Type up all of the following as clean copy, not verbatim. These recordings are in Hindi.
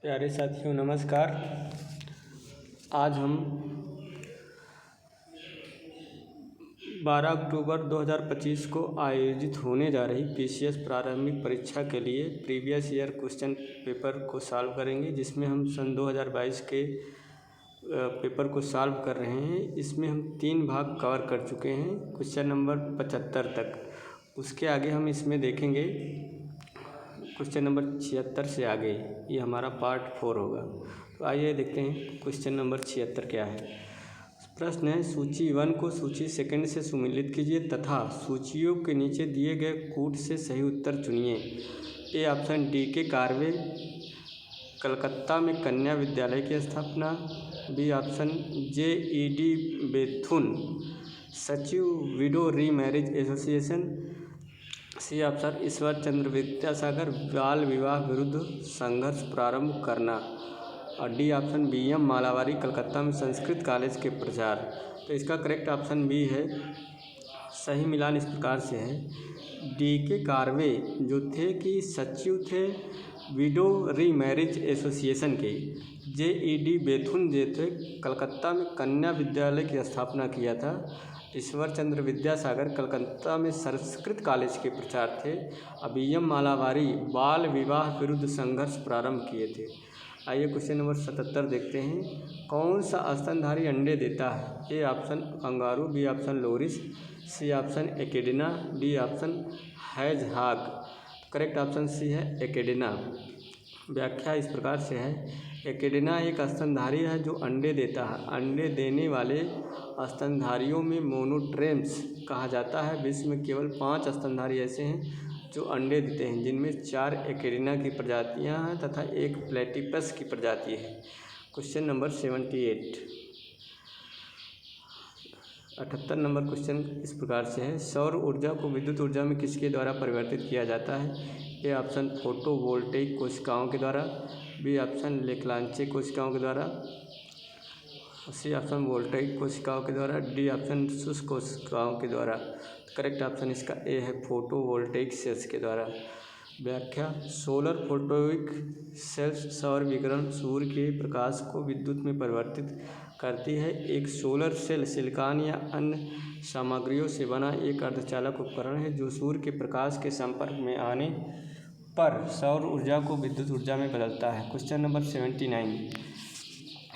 प्यारे साथियों नमस्कार। आज हम 12 अक्टूबर 2025 को आयोजित होने जा रही पीसीएस प्रारंभिक परीक्षा के लिए प्रीवियस ईयर क्वेश्चन पेपर को सॉल्व करेंगे, जिसमें हम सन 2022 के पेपर को सॉल्व कर रहे हैं। इसमें हम 3 भाग कवर कर चुके हैं, क्वेश्चन नंबर 75 तक। उसके आगे हम इसमें देखेंगे क्वेश्चन नंबर 76 से आगे, ये हमारा पार्ट 4 होगा। तो आइए देखते हैं क्वेश्चन नंबर 76 क्या है। प्रश्न है, सूची 1 को सूची 2 से सुमेलित कीजिए तथा सूचियों के नीचे दिए गए कूट से सही उत्तर चुनिए। ए ऑप्शन डी के कार्वे कलकत्ता में कन्या विद्यालय की स्थापना, बी ऑप्शन JED बेथुन सचिव विडो री marriage association, C option Ishwar Chandra Vidyasagar बाल विवाह विरुद्ध संघर्ष प्रारंभ करना, और डी ऑप्शन BM मालावारी कलकत्ता में संस्कृत कॉलेज के प्रचार। तो इसका करेक्ट ऑप्शन बी है। सही मिलान इस प्रकार से है, डी के कार्वे जो थे कि सचिव थे विडो री मैरिज एसोसिएशन के, JED बेथुन जो थे कलकत्ता में कन्या विद्यालय की स्थापना किया था, ईश्वर चंद्र विद्यासागर कलकत्ता में संस्कृत कॉलेज के प्रचार थे, और BM मालावारी बाल विवाह विरुद्ध संघर्ष प्रारंभ किए थे। आइए क्वेश्चन नंबर 77 देखते हैं। कौन सा स्तनधारी अंडे देता है? A option kangaroo, B option loris, C option echidna, D option hedgehog. Correct option C है एकेडिना। व्याख्या इस प्रकार से है, एकेडिना एक स्तनधारी है जो अंडे देता है। अंडे देने वाले स्तनधारियों में मोनोट्रेम्स कहा जाता है। विश्व में केवल 5 स्तनधारी ऐसे हैं जो अंडे देते हैं, जिनमें 4 एकेडिना की प्रजातियां हैं तथा 1 प्लेटिपस की प्रजाति है। क्वेश्चन नंबर 78 78 नंबर क्वेश्चन इस प्रकार से है, सौर ऊर्जा को विद्युत ऊर्जा में किसके द्वारा परिवर्तित किया जाता है? ए ऑप्शन फोटोवोल्टेइक कोशिकाओं के द्वारा, बी ऑप्शन लेक्लांचे कोशिकाओं के द्वारा, सी ऑप्शन वोल्टेइक कोशिकाओं के द्वारा, डी ऑप्शन शुष्क कोशिकाओं के द्वारा। करेक्ट ऑप्शन इसका ए है, फोटोवोल्टेइक सेल्स के द्वारा। व्याख्या, सोलर फोटोवोल्टिक सेल्स सौर विकिरण सूर्य के प्रकाश को विद्युत में परिवर्तित करती है। एक सोलर सेल सिलिकॉन या अन्य सामग्रियों से बना एक अर्धचालक उपकरण है जो सूर्य के प्रकाश के संपर्क में आने पर सौर ऊर्जा को विद्युत ऊर्जा में बदलता है। क्वेश्चन नंबर 79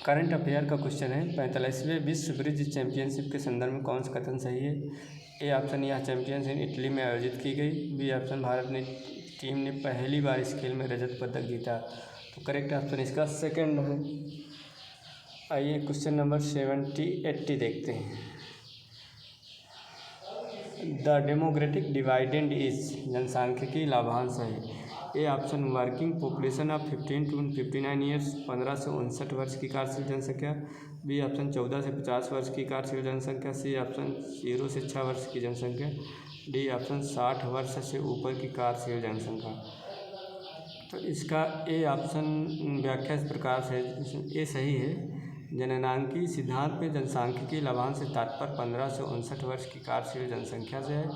करंट अफेयर का क्वेश्चन है। 45वें विश्व ब्रिज चैंपियनशिप के संदर्भ में कौन सा कथन सही है? ए ऑप्शन यह चैंपियनशिप इटली में आयोजित की गई, बी ऑप्शन भारत टीम ने पहली बार इस खेल में रजत पदक जीता। तो करेक्ट ऑप्शन इसका सेकंड है। आइए क्वेश्चन नंबर 80 देखते हैं। द डेमोग्राफिक डिवाइडेंड इज जनसांख्यिकी लाभांश है। A option working population of 15 to 59 years 15 से 59 वर्ष की कार्यशील जनसंख्या, बी ऑप्शन 14 से 50 वर्ष की कार्यशील जनसंख्या, सी ऑप्शन 0 से 6 वर्ष की जनसंख्या, डी ऑप्शन 60 वर्ष से ऊपर की कार्यशील जनसंख्या। तो इसका ए ऑप्शन व्याख्या इस प्रकार से, ए सही है। जननांकीय सिद्धांत में जनसांख्यिकी लाभांश से तात्पर्य 15 से 59 वर्ष की कार्यशील जनसंख्या से है।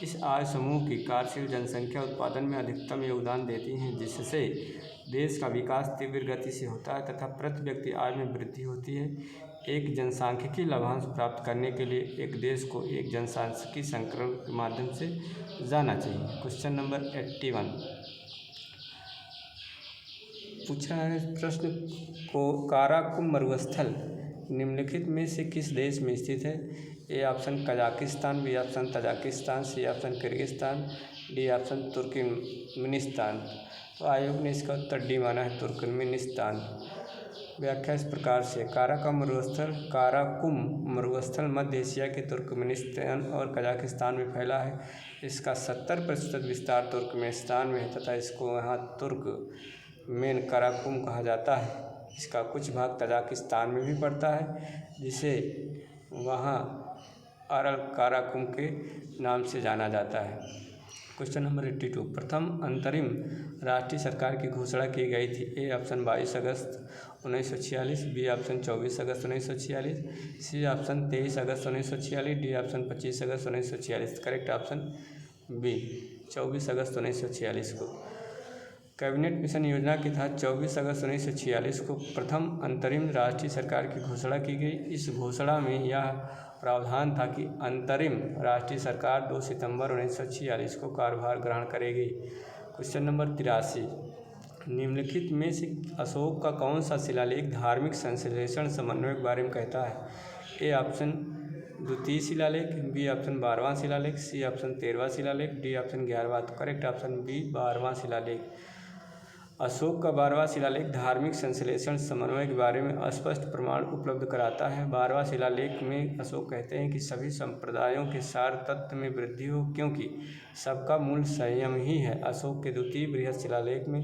इस आयु समूह की कार्यशील जनसंख्या उत्पादन में अधिकतम योगदान देती है, जिससे देश का विकास तीव्र गति से होता है तथा प्रति व्यक्ति आय में वृद्धि होती है। एक जनसांख्यिकी लाभांश प्राप्त करने के लिए एक देश को एक जनसांख्यिकी संकलन के माध्यम से जाना चाहिए। क्वेश्चन नंबर 81 पूछा है प्रश्न को, काराकुम मरुस्थल निम्नलिखित में से किस देश में स्थित है? A option Kazakhstan, B option Tajikistan, C option Kyrgyzstan, D option Turkmenistan. तो आयोग ने इसका उत्तर डी माना है, तुर्कमेनिस्तान। व्याख्या इस प्रकार से, काराकुम मरुस्थल मध्य एशिया के तुर्कमेनिस्तान और कजाकिस्तान में फैला है। इसका 70% विस्तार तुर्कमेनिस्तान में है तथा इसको यहाँ तुर्कमेन काराकुम कहा जाता है। इसका कुछ भाग तजाकिस्तान में भी पड़ता है, जिसे वहाँ अरल काराकुम के नाम से जाना जाता है। क्वेश्चन नंबर 82 प्रथम अंतरिम राष्ट्रीय सरकार की घोषणा की गई थी। ए ऑप्शन 22 अगस्त 1946, बी ऑप्शन 24 अगस्त 1946, सी ऑप्शन 23 अगस्त 1946, डी ऑप्शन 25 अगस्त 1946। करेक्ट ऑप्शन बी 24 अगस्त 1946 को। कैबिनेट मिशन योजना के तहत 24 अगस्त 1946 को प्रथम अंतरिम राष्ट्रीय सरकार की घोषणा की गई। इस घोषणा में यह प्रावधान था कि अंतरिम राष्ट्रीय सरकार 2 सितंबर 1946 को कार्यभार ग्रहण करेगी। क्वेश्चन नंबर 83, निम्नलिखित में से अशोक का कौन सा शिलालेख धार्मिक संश्लेषण समन्वय के बारे में कहता है? ए ऑप्शन द्वितीय शिलालेख, बी ऑप्शन 12वां शिलालेख, सी ऑप्शन 13वां शिलालेख, डी ऑप्शन 11वां। तो करेक्ट ऑप्शन बी 12वां शिलालेख। अशोक का 12वां शिलालेख धार्मिक संश्लेषण समन्वय के बारे में स्पष्ट प्रमाण उपलब्ध कराता है। 12वां शिलालेख में अशोक कहते हैं कि सभी संप्रदायों के सार तत्व में वृद्धि हो, क्योंकि सबका मूल संयम ही है। अशोक के द्वितीय बृहद शिलालेख में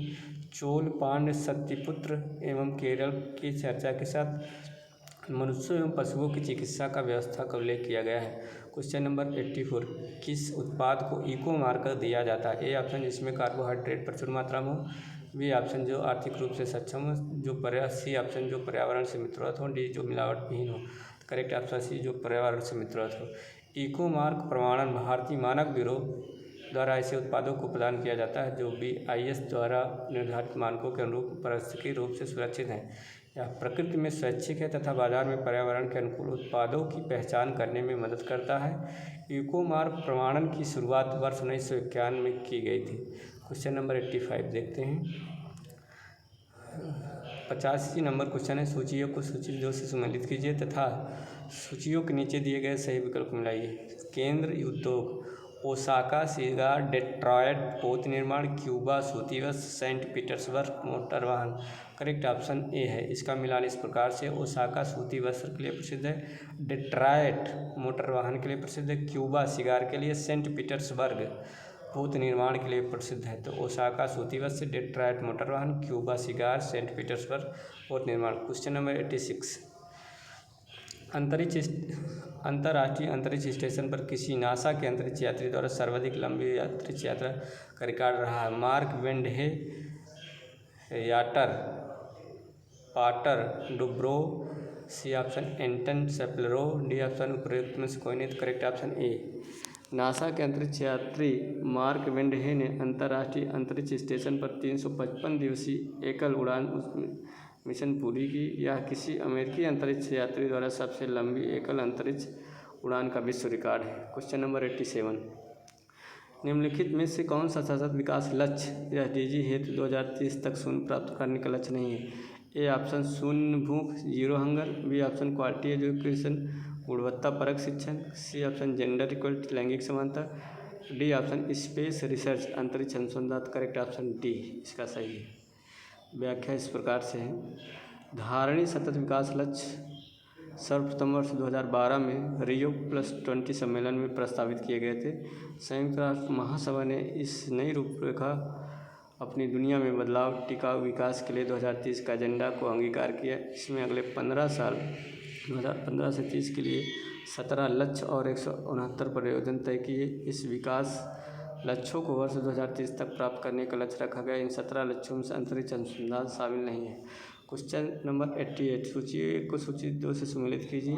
चोल, पांड्य, सत्यपुत्र एवं केरल की चर्चा के साथ मनुष्यों एवं पशुओं की चिकित्सा का व्यवस्था का उल्लेख किया गया है। क्वेश्चन नंबर 84, किस उत्पाद को इको मार्कर दिया जाता है? ए ऑप्शन जिसमें कार्बोहाइड्रेट प्रचुर मात्रा में हो, बी ऑप्शन जो आर्थिक रूप से सक्षम हो, सी ऑप्शन जो पर्यावरण से मित्रवत हो, डी जो मिलावट विहीन हो। करेक्ट ऑप्शन सी जो पर्यावरण से मित्रवत हो। इको मार्क प्रमाणन भारतीय मानक ब्यूरो द्वारा ऐसे उत्पादों को प्रदान किया जाता है जो BIS द्वारा निर्धारित मानकों के अनुरूप पारिस्थितिक रूप से सुरक्षित हैं। यह प्रकृति में स्वैच्छिक है तथा बाजार में पर्यावरण के अनुकूल उत्पादों की पहचान करने में मदद करता है। इको मार्क प्रमाणन की शुरुआत वर्ष 1991 में की गई थी। क्वेश्चन नंबर 85 देखते हैं। 85 नंबर क्वेश्चन है, सूचियों को सूची 2 से सम्मिलित कीजिए तथा सूचियों के नीचे दिए गए सही विकल्प को मिलाइए। केंद्र उद्योग ओसाका सिगार, डेट्रॉयट पोत निर्माण, क्यूबा सूती वस्त्र, सेंट पीटर्सबर्ग मोटर वाहन। करेक्ट ऑप्शन ए है। इसका मिलान इस प्रकार से ओसाका सूती वस्त्र के लिए प्रसिद्ध है, डेट्रॉयट मोटर वाहन के लिए प्रसिद्ध है, क्यूबा सिगार के लिए, सेंट पीटर्सबर्ग पोत निर्माण के लिए प्रसिद्ध है। तो ओसाका सूती वस्त्र, डेट्रॉयट मोटर वाहन, क्यूबा सिगार, सेंट पीटर्सबर्ग पोत निर्माण। क्वेश्चन नंबर 86, अंतर्राष्ट्रीय अंतरिक्ष स्टेशन पर किसी नासा के अंतरिक्ष यात्री द्वारा सर्वाधिक लंबी अंतरिक्ष यात्रा का रिकॉर्ड रहा है? मार्क वेंडहे, याटर, पाटर, डुब्रो, सी ऑप्शन एंटन सेपलेरो, डी ऑप्शन उपरोक्त में से कोई नहीं। तो करेक्ट ऑप्शन ए। नासा के अंतरिक्ष यात्री मार्क वेंडहे ने अंतर्राष्ट्रीय अंतरिक्ष स्टेशन पर 355 दिवसीय एकल उड़ान मिशन पूरी की। यह किसी अमेरिकी अंतरिक्ष यात्री द्वारा सबसे लंबी एकल अंतरिक्ष उड़ान का विश्व रिकॉर्ड है। क्वेश्चन नंबर 87, निम्नलिखित में से कौन सा सतत विकास लक्ष्य SDG हेतु 2030 तक शून्य प्राप्त करने का लक्ष्य नहीं है? ए ऑप्शन शून्य भूख, zero hunger, B option quality education गुणवत्ता परक शिक्षण, सी ऑप्शन जेंडर इक्वलिटी लैंगिक समानता, डी ऑप्शन स्पेस रिसर्च अंतरिक्ष अनुसंधान। करेक्ट ऑप्शन डी इसका सही है। व्याख्या इस प्रकार से है, धारणीय सतत विकास लक्ष्य सर्वप्रथम वर्ष 2012 में रियो +20 सम्मेलन में प्रस्तावित किए गए थे। संयुक्त राष्ट्र महासभा ने इस नई रूपरेखा अपनी दुनिया में बदलाव टिकाऊ विकास के लिए 2030 का एजेंडा को अंगीकार किया। इसमें अगले 15 साल 2015 से 30 के लिए 17 लक्ष्य और 169 परियोजना तय किए। इस विकास लक्ष्यों को वर्ष 2030 तक प्राप्त करने का लक्ष्य रखा गया। इन 17 लक्ष्यों में से अंतरिक्ष अनुसंधान शामिल नहीं है। क्वेश्चन नंबर 88, सूची 1 को सूची 2 से सम्मिलित कीजिए।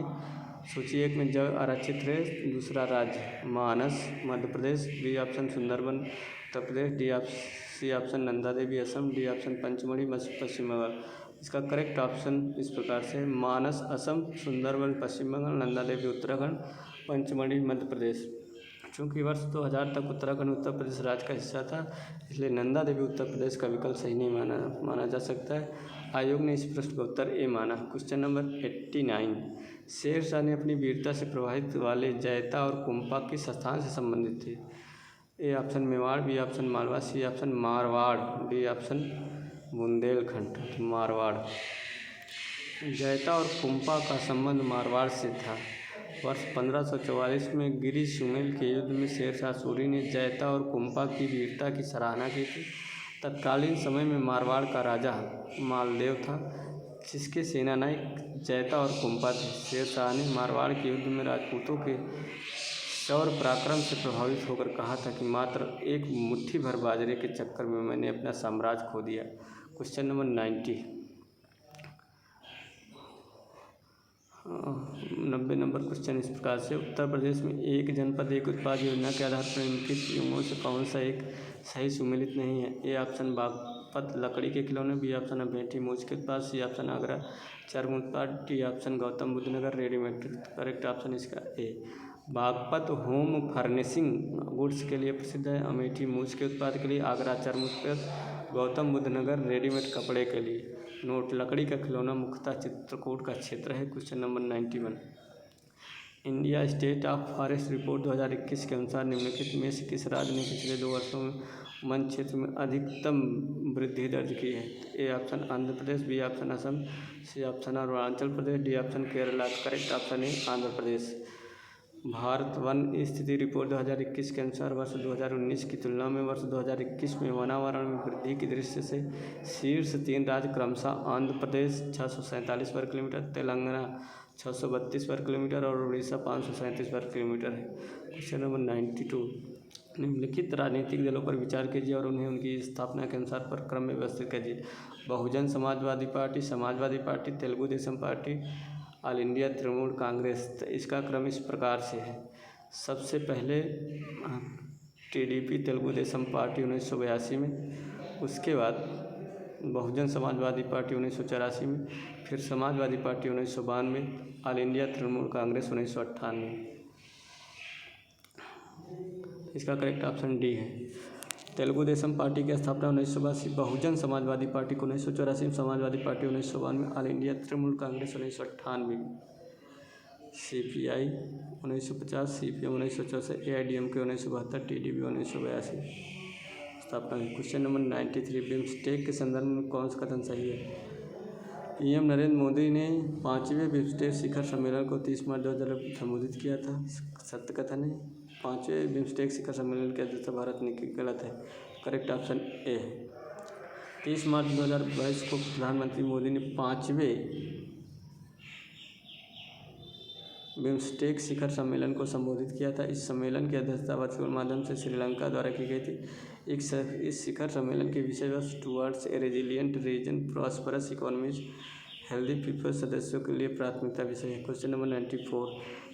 सूची 1 में जगह आरक्षित है। दूसरा राज्य मानस Madhya Pradesh, B option Sundarban Uttar Pradesh, C option Nanda Devi Assam, D option Pachmarhi पश्चिम बंगाल। इसका करेक्ट ऑप्शन इस प्रकार से मानस असम, सुंदरबन पश्चिम बंगाल, नंदा देवी उत्तराखंड, पंचमढ़ी मध्य प्रदेश। चूँकि वर्ष 2000 तक उत्तराखंड उत्तर प्रदेश राज्य का हिस्सा था, इसलिए नंदा देवी उत्तर प्रदेश का विकल्प सही नहीं माना जा सकता है। आयोग ने इस प्रश्न का उत्तर ए माना। क्वेश्चन नंबर 89, शेरशाह ने अपनी वीरता से प्रभावित वाले जैता और कुंपा किस स्थान से संबंधित थे? A option Mewar, B option Malwa, C option Marwar, D option Bundelkhand. Marwar. Jaita और कुंपा का संबंध मारवाड़ से था। वर्ष 1544 में गिरी सुमेल के युद्ध में शेरशाह सूरी ने जैता और कुंपा की वीरता की सराहना की थी। तत्कालीन समय में मारवाड़ का राजा मालदेव था, जिसके सेनानायक जैता और कुंपा थे। शेरशाह ने मारवाड़ के युद्ध में राजपूतों के शौर्य पराक्रम से प्रभावित होकर कहा था कि मात्र एक मुट्ठी भर बाजरे के चक्कर में मैंने अपना साम्राज्य खो दिया। क्वेश्चन नंबर 90, 90 नंबर क्वेश्चन इस प्रकार से, उत्तर प्रदेश में एक जनपद एक उत्पाद योजना के आधार पर निम्नलिखित युगों से कौन सा एक सही सुमेलित नहीं है? ए ऑप्शन बागपत लकड़ी के खिलौने, बी ऑप्शन अमेठी मूछ के उत्पाद, सी ऑप्शन आगरा चर्म उत्पाद, डी ऑप्शन गौतम बुद्ध नगर रेडीमेड। करेक्ट ऑप्शन इसका ए बागपत होम फर्निशिंग गुड्स के लिए प्रसिद्ध है, अमेठी मूछ के उत्पाद के लिए, आगरा चर्म उत्पाद, गौतम बुद्ध नगर रेडीमेड कपड़े के लिए। नोट, लकड़ी का खिलौना मुख्यतः चित्रकूट का क्षेत्र है। Question number 91, India state of forest report 2021 के अनुसार निम्नलिखित में से किस राज्य ने पिछले 2 वर्षों में वन क्षेत्र में अधिकतम वृद्धि दर्ज की है? A option Andhra Pradesh, B option Assam, C option Arunachal Pradesh, D option Kerala. Correct option है आंध्र प्रदेश। भारत वन स्थिति रिपोर्ट 2021 के अनुसार वर्ष 2019 की तुलना में वर्ष 2021 में वनावरण में वृद्धि की दृष्टि से शीर्ष 3 राज्य क्रमशः आंध्र प्रदेश 647 वर्ग किलोमीटर, तेलंगाना 632 वर्ग किलोमीटर और उड़ीसा 537 वर्ग किलोमीटर है। क्वेश्चन नंबर 92, निम्नलिखित राजनीतिक दलों पर विचार कीजिए और उन्हें उनकी स्थापना के अनुसार पर क्रम में व्यवस्थित कीजिए। Bahujan Samajwadi Party, Samajwadi Party, Telugu Desam Party, All India Trinamool Congress. तो इसका क्रम इस प्रकार से है, सबसे पहले टीडीपी तेलुगु देशम पार्टी 1982 में, उसके बाद बहुजन समाजवादी पार्टी 1984 में, फिर Samajwadi party 1992, all India Trinamool Congress 1998। इसका करेक्ट ऑप्शन डी है। तेलुगु देशम पार्टी की स्थापना 1982, बहुजन समाजवादी पार्टी को 1984, Samajwadi party 1992, all India Trinamool Congress 1998, CPI 1950, CPM 1964, AIADMK 1972, TDP 1982 स्थापना हुई। क्वेश्चन नंबर 93, बिम्स्टेक के संदर्भ में कौन सा कथन सही है? पीएम नरेंद्र मोदी ने 5वें बिम्स्टेक शिखर सम्मेलन को 30 मार्च 2000 संबोधित किया था, सत्य कथन है। 5वें बिम्स्टेक शिखर सम्मेलन की अध्यक्षता भारत ने की, गलत है। करेक्ट ऑप्शन ए है। 30 मार्च 2022 को प्रधानमंत्री मोदी ने 5वें बिम्स्टेक शिखर सम्मेलन को संबोधित किया था। इस सम्मेलन की अध्यक्षता वर्चुअल माध्यम से श्रीलंका द्वारा की गई थी। इस शिखर सम्मेलन के विषय वस्तु towards a resilient region, prosperous economies, healthy people सदस्यों के लिए प्राथमिकता विषय है। क्वेश्चन नंबर 94,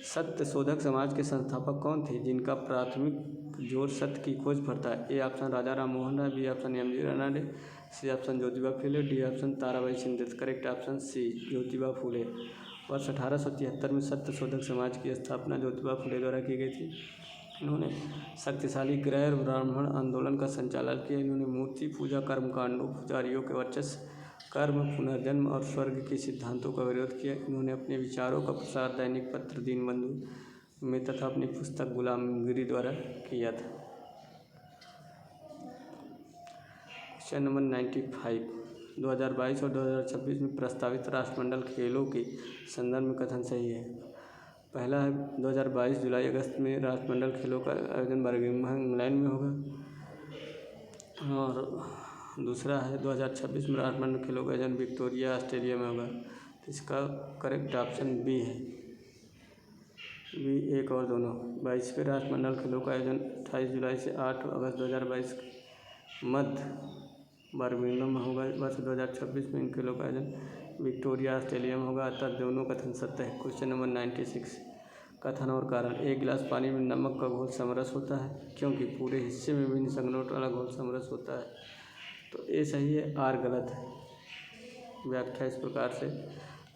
सत्य शोधक समाज के संस्थापक कौन थे जिनका प्राथमिक जोर सत्य की खोज पर था? A option Raja Ram Mohan Roy, B option M G Ranade, C option Jyotiba Phule, D option Tarabai Shinde. Correct option C Jyotiba Phule. वर्ष 1873 में सत्य शोधक समाज की स्थापना ज्योतिबा फुले द्वारा की गई थी। इन्होंने शक्तिशाली गैर ब्राह्मण आंदोलन का संचालन किया। इन्होंने मूर्ति पूजा, कर्मकांडों, पुजारियों के वर्चस्व, कर्म, पुनर्जन्म और स्वर्ग के सिद्धांतों का विरोध किया। इन्होंने अपने विचारों का प्रसार दैनिक पत्र दीनबंधु में तथा अपनी पुस्तक गुलामगिरी द्वारा किया था। क्वेश्चन नंबर 95, 2022 और 2026 में प्रस्तावित राष्ट्रमंडल खेलों के संदर्भ में कथन सही है? पहला है 2022 जुलाई अगस्त में राष्ट्रमंडल खेलों का आयोजन बर्मिंघम इंग्लैंड में होगा, और दूसरा है 2026 में राष्ट्रमंडल खेलों का आयोजन विक्टोरिया ऑस्ट्रेलिया में होगा। तो इसका करेक्ट ऑप्शन बी है, बी एक और दोनों। 22वें राष्ट्रमंडल खेलों का आयोजन 28 जुलाई से 8 अगस्त 2022 मध्य बर्मिंघम में होगा। वर्ष 2026 में इन खेलों का आयोजन विक्टोरिया ऑस्ट्रेलिया में होगा, अतः दोनों कथन सत्य है। क्वेश्चन नंबर 96, कथन और कारण। एक गिलास पानी में नमक का घोल समरस होता है क्योंकि पूरे हिस्से में विभिन्न संघनक वाला घोल समरस होता है। तो ए सही है, आर गलत है। व्याख्या इस प्रकार से,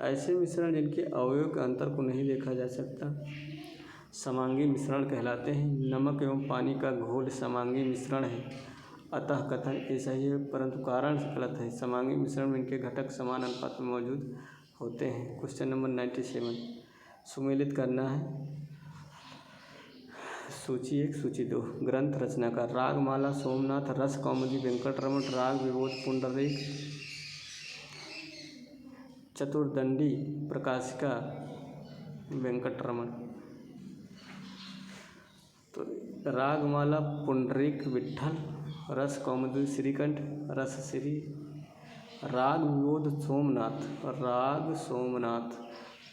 ऐसे मिश्रण जिनके अवयव के अंतर को नहीं देखा जा सकता समांगी मिश्रण कहलाते हैं। नमक एवं पानी का घोल समांगी मिश्रण है, अतः कथन ए सही है, परंतु कारण गलत है। समांगी मिश्रण में इनके घटक समान अनुपात में मौजूद होते हैं। क्वेश्चन नंबर 97, सुमेलित करना है सूची 1 सूची 2। ग्रंथ रचनाकार। रागमाला सोमनाथ, रस कौमुदी वेंकटरमण, राग विबोध पुंडरीक, चतुर्दंडी प्रकाशिका वेंकटरमण। तो रागमाला पुंडरीक विट्ठल, रस कौमुदी श्रीकंठ, रस श्री, राग विबोध सोमनाथ, राग सोमनाथ,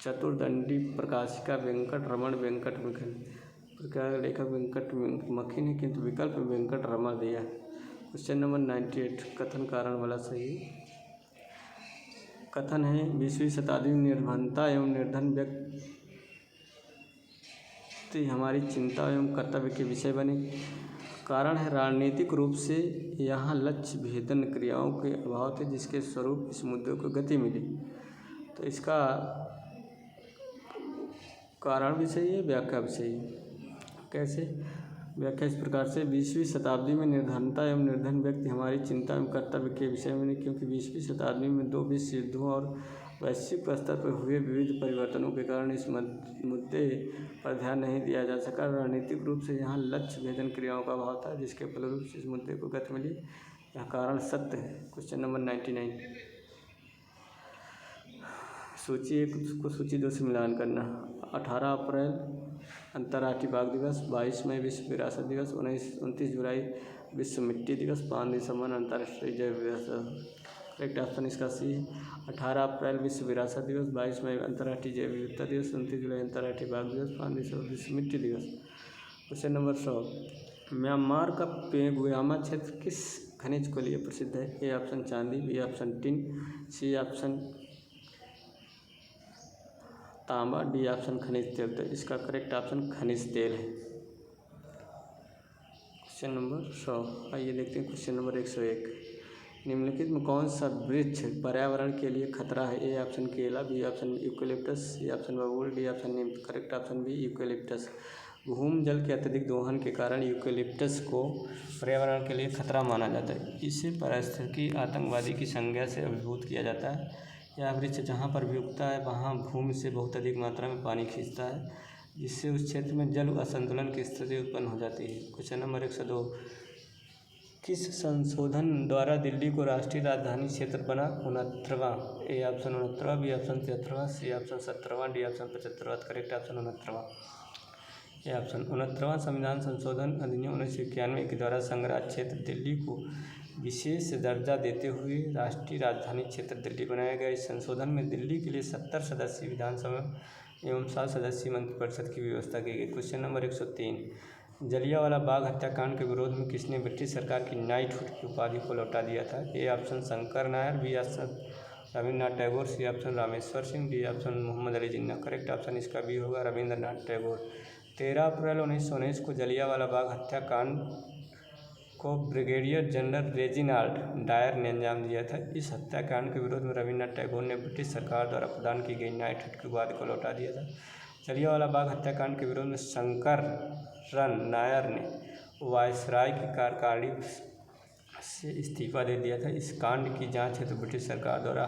चतुर्दंडी प्रकाशिका वेंकटरमण, वेंकट मखिन। प्रकार लेखक वेंकट मखिन है किंतु विकल्प में वेंकटरमण दिया। क्वेश्चन नंबर 98, कथन कारण वाला सही। कथन है 20वीं शताब्दी में निर्धनता एवं निर्धन व्यक्ति हमारी चिंता एवं कर्तव्य के विषय बने। कारण है राजनीतिक रूप से यहाँ लक्ष्य भेदन क्रियाओं के अभाव थे, जिसके स्वरूप इस मुद्दे को गति मिली। तो इसका कारण भी सही है, व्याख्या भी सही है। कैसे? व्याख्या इस प्रकार से 20वीं शताब्दी में निर्धनता एवं निर्धन व्यक्ति हमारी चिंता एवं कर्तव्य के विषय में नहीं, क्योंकि 20वीं शताब्दी में 2 विश्व युद्धों और वैश्विक स्तर पर हुए विविध परिवर्तनों के कारण इस मुद्दे पर ध्यान नहीं दिया जा सका। रणनीतिक रूप से यहाँ लक्ष्य भेदन क्रियाओं का अभाव था, जिसके फलस्वरूप इस मुद्दे को गति मिली। यह कारण सत्य है। Question number 99। सूची 1 को सूची 2 से मिलान करना। 18 अप्रैल अंतर्राष्ट्रीय बाघ दिवस, 22 मई विश्व विरासत दिवस, 29 जुलाई विश्व मिट्टी दिवस, 5 दिसंबर अंतर्राष्ट्रीय जैव विविधता। करेक्ट ऑप्शन इसका सी है। 18 अप्रैल विश्व विरासत दिवस, 22 मई अंतर्राष्ट्रीय जैव विविधता दिवस, 29 जुलाई अंतर्राष्ट्रीय बाघ दिवस, 5 दिसंबर विश्व मिट्टी दिवस। Question number 100। म्यांमार का पेंगुयामा क्षेत्र किस खनिज के लिए प्रसिद्ध है? ए ऑप्शन चांदी, B option tin, C option तांबा, डी ऑप्शन खनिज तेल। तो इसका करेक्ट ऑप्शन खनिज तेल है। Question number 100। आइए देखते हैं क्वेश्चन नंबर 101। निम्नलिखित में कौन सा वृक्ष पर्यावरण के लिए खतरा है? ए ऑप्शन केला, B option eucalyptus, C option बबूल, डी ऑप्शन नीम। Correct option B eucalyptus. भूमजल के अत्यधिक दोहन के कारण यूकेलिप्टस को पर्यावरण के लिए खतरा माना जाता है। इसे पारिस्थितिकी आतंकवादी की संज्ञा से अभिभूत किया जाता है। यह वृक्ष जहाँ पर भी उगता है वहाँ भूमि से बहुत अधिक मात्रा में पानी खींचता है, जिससे उस क्षेत्र में जल असंतुलन की स्थिति उत्पन्न हो जाती है। Question number 102। किस संशोधन द्वारा दिल्ली को राष्ट्रीय राजधानी क्षेत्र बना? 69वां। ए ऑप्शन 69वां, बी ऑप्शन 73वां, सी ऑप्शन 17वां, डी ऑप्शन 75वां। करेक्ट ऑप्शन 69वां। ए ऑप्शन 69वां संविधान संशोधन अधिनियम 1991 के द्वारा संघराज्य क्षेत्र दिल्ली को विशेष दर्जा देते हुए राष्ट्रीय राजधानी क्षेत्र दिल्ली बनाया गया। इस संशोधन में दिल्ली के लिए 70 सदस्यीय विधानसभा एवं 7 सदस्यीय मंत्रिपरिषद की व्यवस्था की गई। Question number 103। जलियांवाला बाग हत्याकांड के विरोध में किसने ब्रिटिश सरकार की नाइटहुड की उपाधि को लौटा दिया था? A option Shankar Nair, B option Rabindranath Tagore, C option Rameshwar Singh, D option Mohammad Ali Jinnah. Correct option इसका बी होगा, रविन्द्रनाथ टैगोर। 13 अप्रैल 1919 को जलियांवाला बाग हत्याकांड को ब्रिगेडियर जनरल रेजिनाल्ड डायर ने अंजाम दिया था। इस हत्याकांड के विरोध में रविन्द्रनाथ टैगोर ने ब्रिटिश सरकार द्वारा प्रदान की गई नाइटहुड की उपाधि को लौटा दिया था। जलियांवाला बाग हत्याकांड के विरोध में शंकरन नायर ने वायसराय की कार्यकारिणी से इस्तीफा दे दिया था। इस कांड की जांच हेतु ब्रिटिश सरकार द्वारा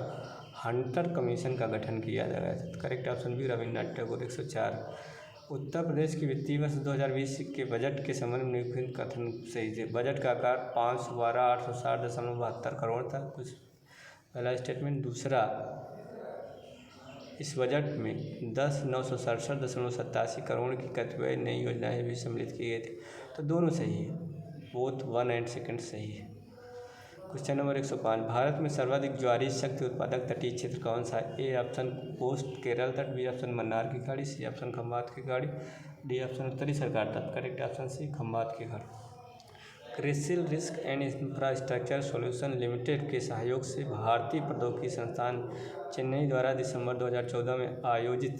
हंटर कमीशन का गठन किया गया था। करेक्ट ऑप्शन भी रविन्द्रनाथ टैगोर। 104। उत्तर प्रदेश की वित्तीय वर्ष 2020 के बजट के संबंध में निम्नलिखित कथन सही थे। बजट का आकार 512,860.72 करोड़ था। कुछ पहला स्टेटमेंट। दूसरा, इस बजट में 10,967.87 करोड़ की कतिपय नई योजनाएं भी सम्मिलित की गई थी। तो दोनों सही है, बोथ 1 एंड 2 सही है। Question number 105। भारत में सर्वाधिक ज्वारी शक्ति उत्पादक तटीय क्षेत्र कौन सा है? ए ऑप्शन कोस्ट केरल तट, बी ऑप्शन मन्नार की खाड़ी, सी ऑप्शन खंबात की खाड़ी, डी ऑप्शन उत्तरी सरकार तट। करेक्ट ऑप्शन सी खंबात की खाड़ी। CRISIL risk and infrastructure solution limited के सहयोग से भारतीय प्रौद्योगिकी संस्थान चेन्नई द्वारा दिसंबर 2014 में आयोजित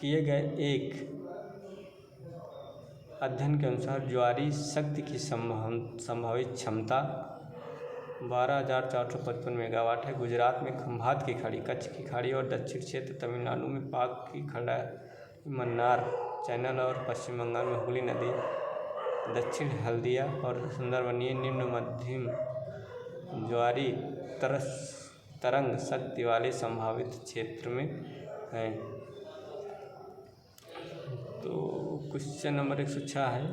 किए गए एक अध्ययन के अनुसार ज्वारी शक्ति की संभावित क्षमता 12,455 मेगावाट है। गुजरात में खंभात की खाड़ी, कच्छ की खाड़ी और दक्षिण क्षेत्र तमिलनाडु में पाक की खाड़ी, मन्नार चैनल और पश्चिम बंगाल में हुगली नदी, दक्षिण हल्दिया और सुंदरबनीय निम्न मध्यम ज्वारी तरंग शक्ति वाले संभावित क्षेत्र में है। तो क्वेश्चन नंबर 106 है।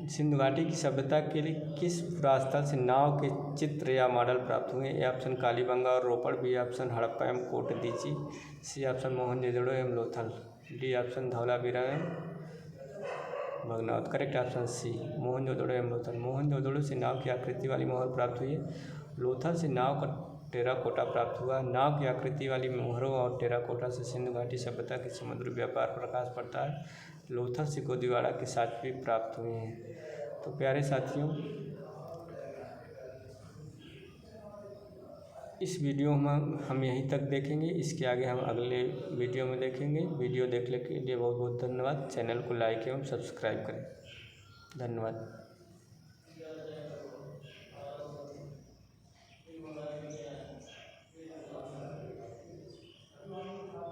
सिंधु घाटी की सभ्यता के लिए किस पुरास्थल से नाव के चित्र या मॉडल प्राप्त हुए? ए ऑप्शन कालीबंगा और रोपड़, बी ऑप्शन हड़प्पा एवं कोटदीची, सी ऑप्शन मोहनजोदड़ो एवं लोथल, डी ऑप्शन धौलावीरा एवं भगनौत। करेक्ट ऑप्शन सी मोहनजोदड़ो एवं लोथल। मोहनजोदड़ो से नाव की आकृति वाली मोहर प्राप्त हुई है। लोथल से नाव का टेराकोटा प्राप्त हुआ। नाव की आकृति वाली मोहरों और टेराकोटा से सिंधु घाटी सभ्यता के समुद्री व्यापार पर प्रकाश पड़ता है। लोथल से गोदीवाड़ा के साक्ष्य भी प्राप्त हुए हैं। तो प्यारे साथियों, इस वीडियो में हम यहीं तक देखेंगे, इसके आगे हम अगले वीडियो में देखेंगे। वीडियो देखने के लिए बहुत बहुत धन्यवाद। चैनल को लाइक एवं सब्सक्राइब करें। धन्यवाद।